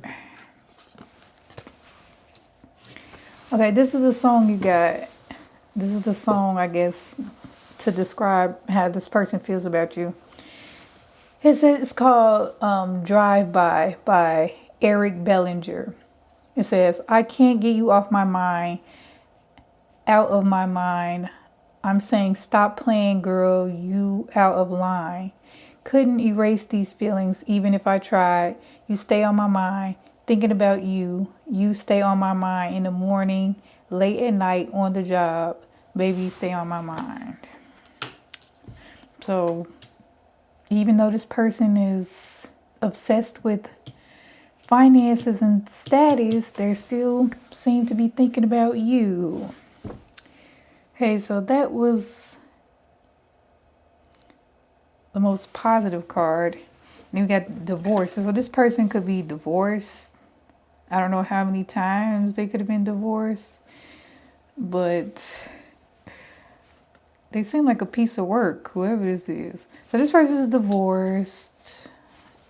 Okay, this is the song you got. This is the song, I guess, to describe how this person feels about you. It's called Drive by Eric Bellinger. It says, I can't get you off my mind, out of my mind. I'm saying stop playing, girl, you out of line. Couldn't erase these feelings even if I tried. You stay on my mind, thinking about you. You stay on my mind in the morning, late at night, on the job. Baby, you stay on my mind. So even though this person is obsessed with finances and status, they still seem to be thinking about you. Okay, so that was the most positive card. Then we got divorce. So this person could be divorced. I don't know how many times they could have been divorced, but they seem like a piece of work, whoever this is. So this person is divorced,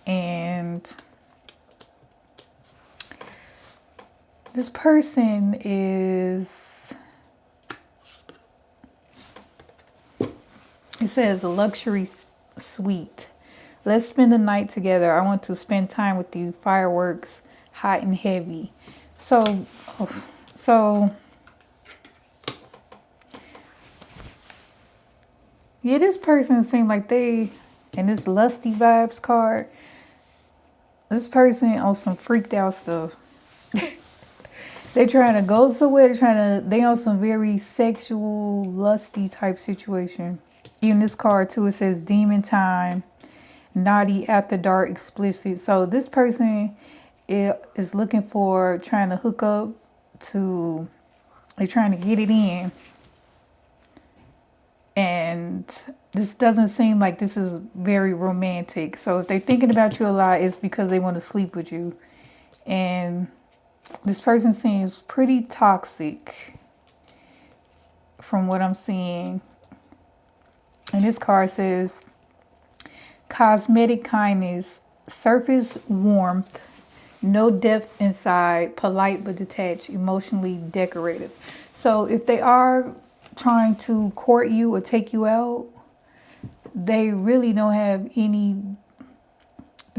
and this person is, it says a luxury suite. Let's spend the night together. I want to spend time with you. Fireworks, hot and heavy. So yeah, this person seemed like they, in this lusty vibes card, this person on some freaked out stuff. They trying to go somewhere. They on some very sexual, lusty type situation. Even this card too, it says demon time, naughty, after dark, explicit. So this person is looking for, trying to hook up to, they're trying to get it in. And this doesn't seem like this is very romantic. So if they're thinking about you a lot, it's because they want to sleep with you. And this person seems pretty toxic from what I'm seeing. And this card says, cosmetic kindness, surface warmth, no depth inside, polite but detached, emotionally decorative. So if they are trying to court you or take you out, they really don't have any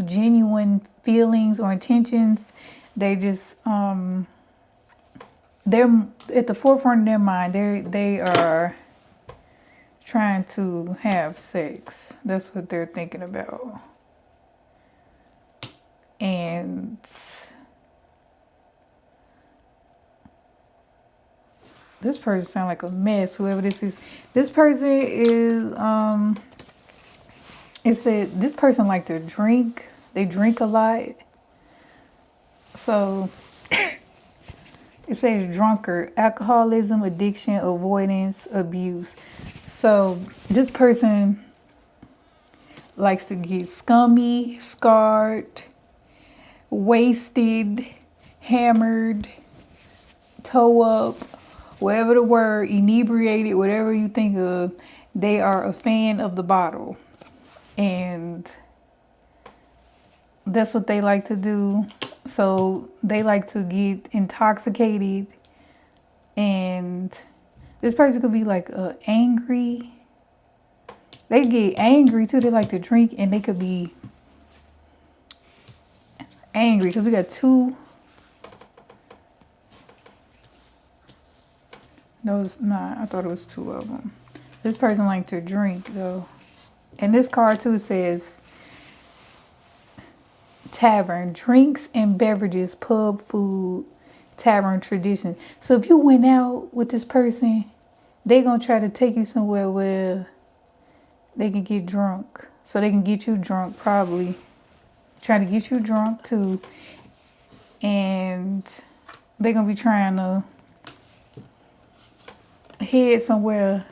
genuine feelings or intentions. They just they're at the forefront of their mind. They are trying to have sex. That's what they're thinking about. And this person sounds like a mess, whoever this is. This person is, it said this person like to drink. They drink a lot. So it says drunkard, alcoholism, addiction, avoidance, abuse. So this person likes to get scummy, scarred, wasted, hammered, toe up, whatever the word, inebriated, whatever you think of. They are a fan of the bottle. And that's what they like to do. So they like to get intoxicated. And this person could be like angry. They get angry too. They like to drink and they could be angry because we got two. No, it's not. I thought it was two of them. This person like to drink though. And this card too says tavern, drinks and beverages, pub food, tavern tradition. So if you went out with this person, they gonna try to take you somewhere where they can get drunk. So they can get you drunk, probably. Try to get you drunk too. And they're gonna be trying to head somewhere,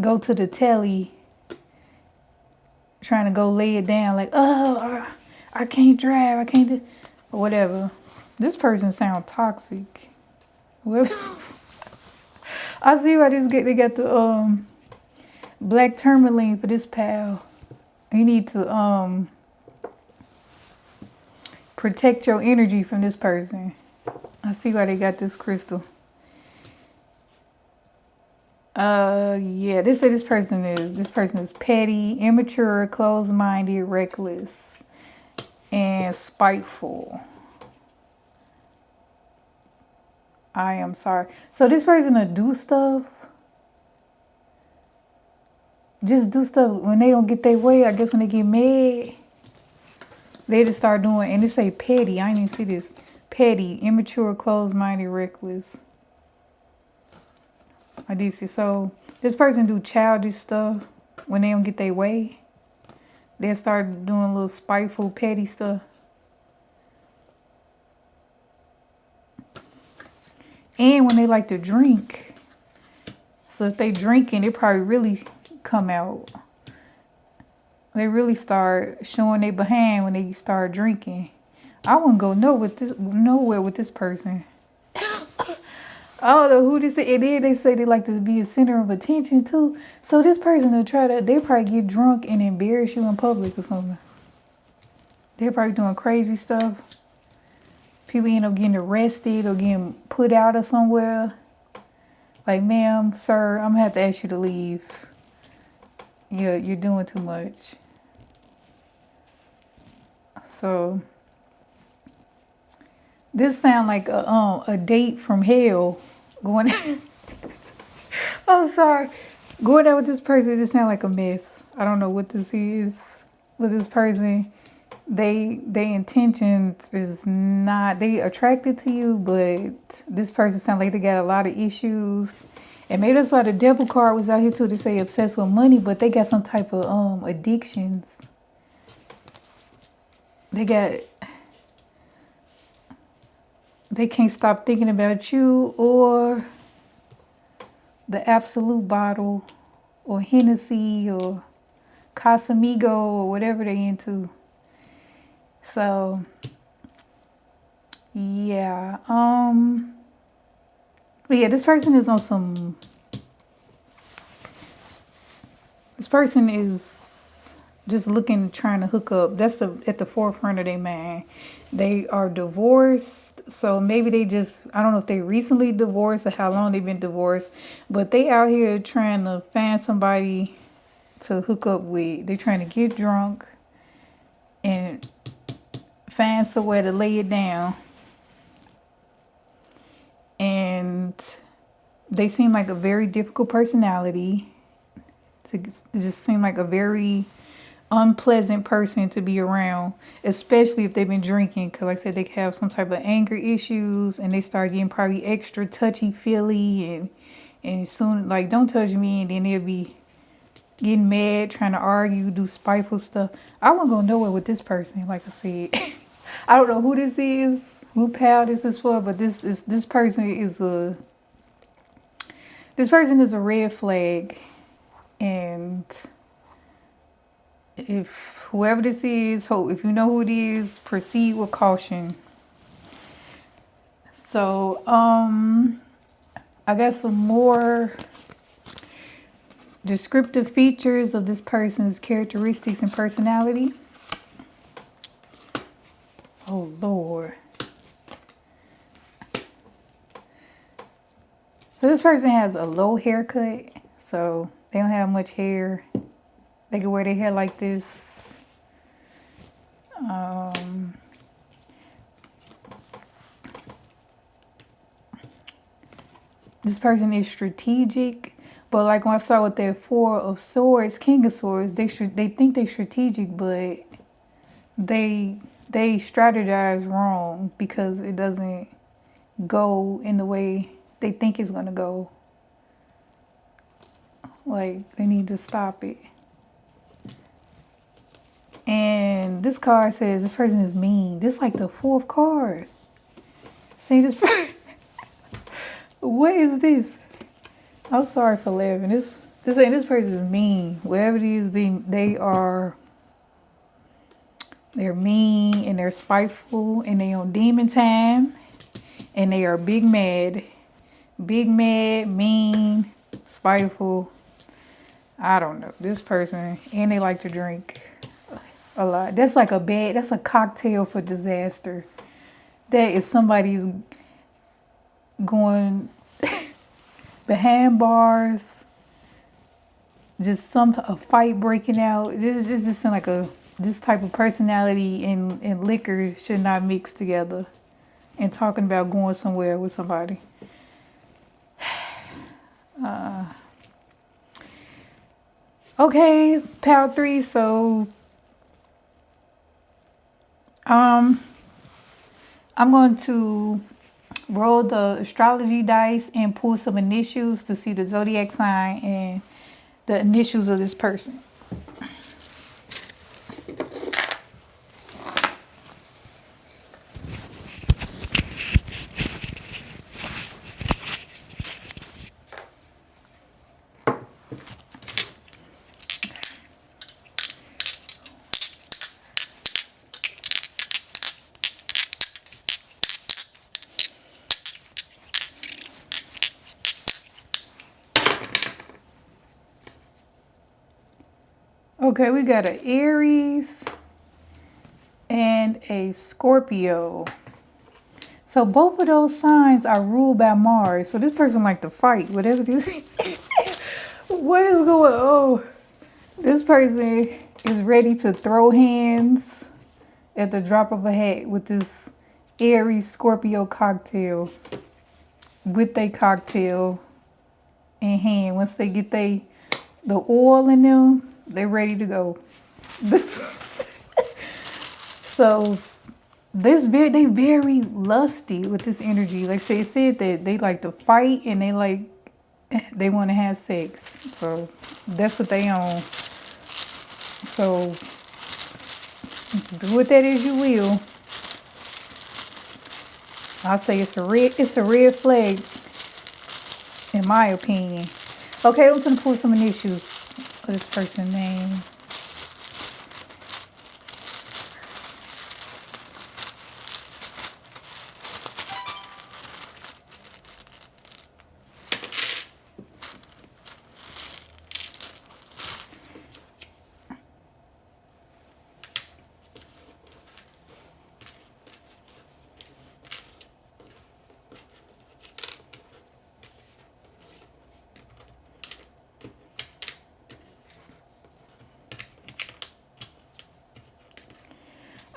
go to the telly, trying to go lay it down like, oh, I can't drive, I can't do, or whatever. This person sounds toxic. Whoever. I see why they got the black tourmaline for this pal. You need to protect your energy from this person. I see why they got this crystal. Yeah, they say this person is petty, immature, closed-minded, reckless, and spiteful. I am sorry. So this person will do stuff. Just do stuff when they don't get their way. I guess when they get mad, they just start doing, and they say petty. I didn't even see this. Petty, immature, closed-minded, reckless. I did see. So this person do childish stuff when they don't get their way. They'll start doing a little spiteful, petty stuff. And when they like to drink. So if they drinking, they probably really come out. They really start showing their behind when they start drinking. I wouldn't go nowhere with this person. I don't know who this is. And then they say they like to be a center of attention too. So this person will they probably get drunk and embarrass you in public or something. They're probably doing crazy stuff. People end up getting arrested or getting put out of somewhere. Like, ma'am, sir, I'm gonna have to ask you to leave. You're doing too much. So this sound like a date from hell. Going I'm sorry. Going out with this person just sound like a mess. I don't know what this is with this person. They intentions is not, they attracted to you, but this person sound like they got a lot of issues. And maybe that's why the devil card was out here too. They say obsessed with money, but they got some type of addictions. They can't stop thinking about you or the Absolute bottle or Hennessy or Casamigo or whatever they into. So, yeah. But yeah, this person is on some. This person is just looking, trying to hook up. That's at the forefront of their mind. They are divorced, so maybe they just, I don't know if they recently divorced or how long they've been divorced, but they out here trying to find somebody to hook up with. They're trying to get drunk and find somewhere to lay it down. And They seem like a very difficult personality. It just seem like a very unpleasant person to be around, especially if they've been drinking. Because, like I said, they have some type of anger issues, and they start getting probably extra touchy feely, and soon like don't touch me, and then they'll be getting mad, trying to argue, do spiteful stuff. I won't go nowhere with this person. Like I said, I don't know who this is, who pal this is for, but this person is a red flag, and if whoever this is, if you know who it is, proceed with caution. So, I got some more descriptive features of this person's characteristics and personality. Oh, Lord. So this person has a low haircut, so they don't have much hair. They can wear their hair like this. This person is strategic, but like when I saw with their Four of Swords, King of Swords, they think they're strategic, but they strategize wrong because it doesn't go in the way they think it's gonna go. Like they need to stop it. And this card says this person is mean. This is like the fourth card. See this person? What is this? I'm sorry for laughing. This person is mean. Whatever it is, they're mean and they're spiteful and they on demon time and they are big mad, mean, spiteful. I don't know this person, and they like to drink a lot. That's a cocktail for disaster. That is somebody's going behind bars, just a fight breaking out. This just sound like this type of personality and liquor should not mix together. And talking about going somewhere with somebody. Okay, pal 3. So, I'm going to roll the astrology dice and pull some initials to see the zodiac sign and the initials of this person. Okay, we got an Aries and a Scorpio. So both of those signs are ruled by Mars. So this person like to fight, whatever this. What is going on? This person is ready to throw hands at the drop of a hat with this Aries Scorpio cocktail. With their cocktail in hand. Once they get the oil in them, they're ready to go. So they very lusty with this energy. Like they said that they like to fight and they want to have sex. So that's what they own. So do with that as you will. I'll say it's a red flag, in my opinion. Okay, I'm gonna pull some initials of this person's name.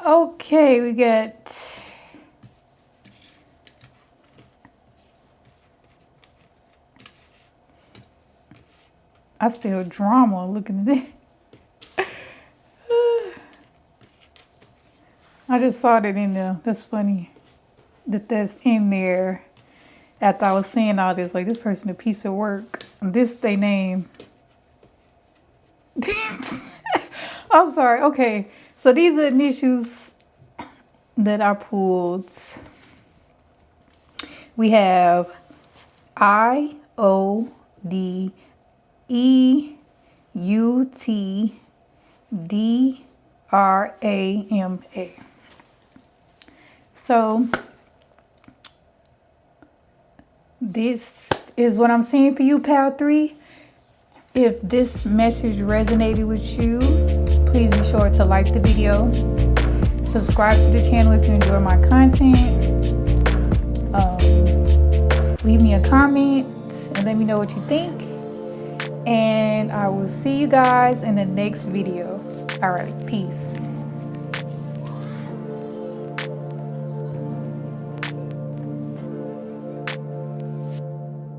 Okay, we got I spelled drama looking at this. I just saw that in there. That's funny that that's in there. After I was saying all this, like, this person a piece of work. This they name. I'm sorry. Okay, so these are initials that I pulled. We have I O D E U T D R A M A. So this is what I'm seeing for you, Pal 3. If this message resonated with you, please be sure to like the video. Subscribe to the channel if you enjoy my content. Leave me a comment and let me know what you think. And I will see you guys in the next video. All right, peace.